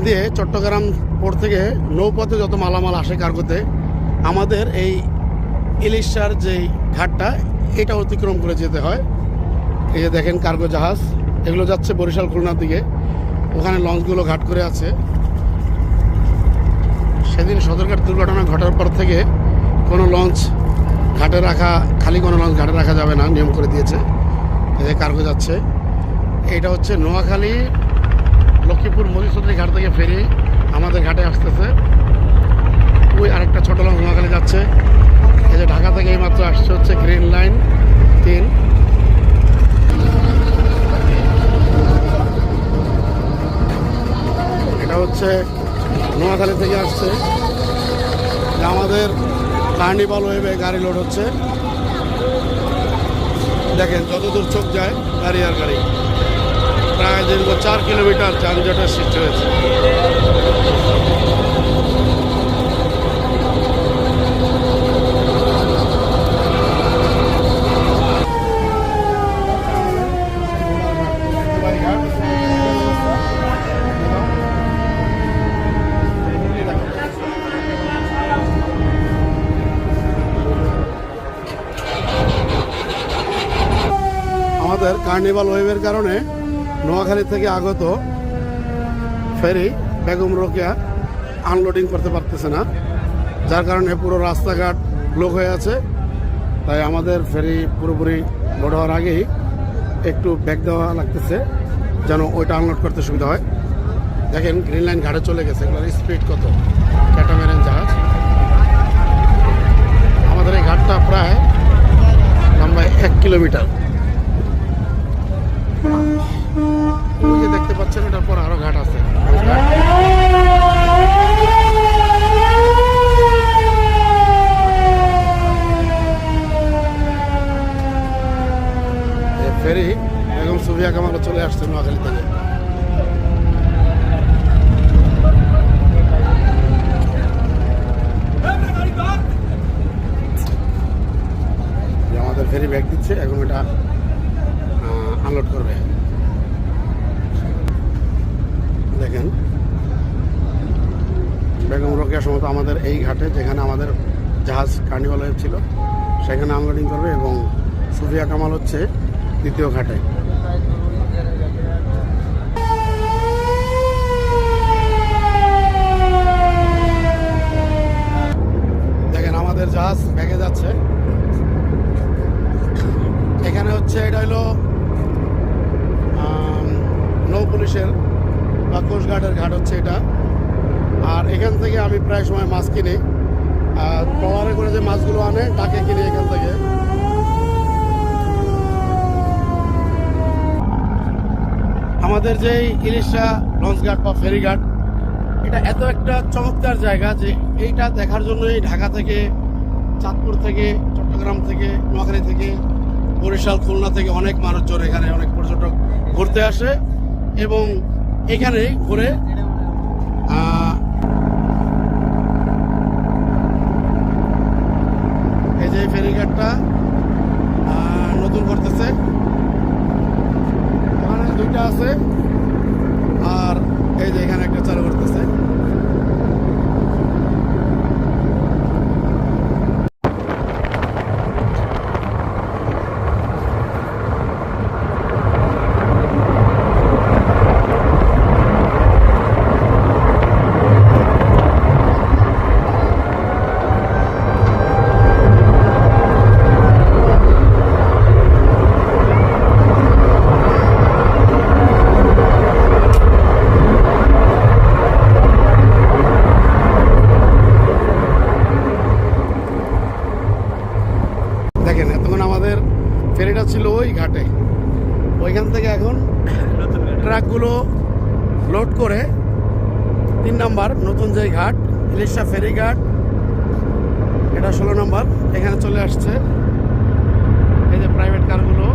দিয়ে চট্টগ্রাম পোর্ট থেকে নৌপথে যত মালামাল আসে কার্গোতে আমাদের এই ইলিশার যেই ঘাটটা এটা অতিক্রম করে যেতে হয়। এই যে দেখেন কার্গো জাহাজ এগুলো যাচ্ছে বরিশাল খুলনার দিকে, ওখানে লঞ্চগুলো ঘাট করে আছে। সেদিন সদরঘাট দুর্ঘটনা ঘটার পর থেকে কোনো লঞ্চ ঘাটে রাখা, খালি কোনো লঞ্চ ঘাটে রাখা যাবে না, নিয়ম করে দিয়েছে। এই যে কার্গো যাচ্ছে, এটা হচ্ছে নোয়াখালী লক্ষ্মীপুর মধুচৌধুরী ঘাট থেকে ফেরি আমাদের ঘাটে আসতেছে। ওই আরেকটা ছোট লঞ্চ নোয়াখালী যাচ্ছে। এই যে ঢাকা থেকে এইমাত্র আসছে হচ্ছে গ্রিন লাইন 3। এটা হচ্ছে নোয়াখালী থেকে আসছে, আমাদের কার্নিভাল ওয়েবে গাড়ি লোড হচ্ছে। দেখেন যতদূর চোখ যায় গাড়ি আর গাড়ি, প্রায় দীর্ঘ 4 কিলোমিটার যানজটের সৃষ্টি হয়েছে। আমাদের কার্নিভাল ওয়েভের কারণে নোয়াখালী থেকে আগত ফেরি বেগম রোকেয়া আনলোডিং করতে পারতেছে না, যার কারণে পুরো রাস্তাঘাট ব্লক হয়ে আছে। তাই আমাদের ফেরি পুরোপুরি লোড হওয়ার আগেই একটু ব্যাক দেওয়া লাগতেছে যেন ওইটা আনলোড করতে সুবিধা হয়। দেখেন গ্রিন লাইন ঘাটে চলে গেছে, এগুলোর স্পিড কত, ক্যাটামেরান জাহাজ। আমাদের এই ঘাটটা প্রায় লম্বা 1 কিলোমিটার। ওই যে দেখতে পাচ্ছেন এটার পর আরো ঘাট আছে। ফেরি বেগম সুফিয়া কামাল চলে আসছে নোয়াখালী থেকে। আমাদের ফেরি ব্যাগ দিচ্ছে, এখন এটা আনলোড করবে। দেখেন বেগম রোকেয়া সমত আমাদের এই ঘাটে, যেখানে আমাদের জাহাজ কার্নিভাল ওয়েভ ছিল, সেখানে আনলোডিং করবে, এবং সুফিয়া কামাল হচ্ছে দ্বিতীয় ঘাটে। দেখেন আমাদের জাহাজ ভেঙে যাচ্ছে। এখানে হচ্ছে এটা হলো নৌ পুলিশের বা কোস্টগার্ডের ঘাট হচ্ছে এটা। আর এখান থেকে আমি প্রায় সময় মাছ কিনি, আর ট্রলারে করে যে মাছগুলো আনে তাকে কিনি এখান থেকে। আমাদের যে ইলিশা লঞ্চ ঘাট বা ফেরিঘাট, এটা এত একটা চমৎকার জায়গা যে এইটা দেখার জন্যই ঢাকা থেকে, চাঁদপুর থেকে, চট্টগ্রাম থেকে, নোয়াখালী থেকে, বরিশাল খুলনা থেকে অনেক মানুষজন এখানে, অনেক পর্যটক ঘুরতে আসে এবং এখানে ঘুরে এই যে ফেরিঘাটটা নতুন করতেছে, ওখানে 2টা আছে আর এই যে এখানে একটা চালু করতেছে। দেখেন এতক্ষণ আমাদের ফেরিটা ছিল ওই ঘাটে, ওইখান থেকে এখন ট্রাকগুলো লোড করে 3 নম্বর নতুন যে ঘাট ইলিশা ফেরিঘাট, এটা 16 নম্বর, এখানে চলে আসছে। এই যে প্রাইভেট কারগুলো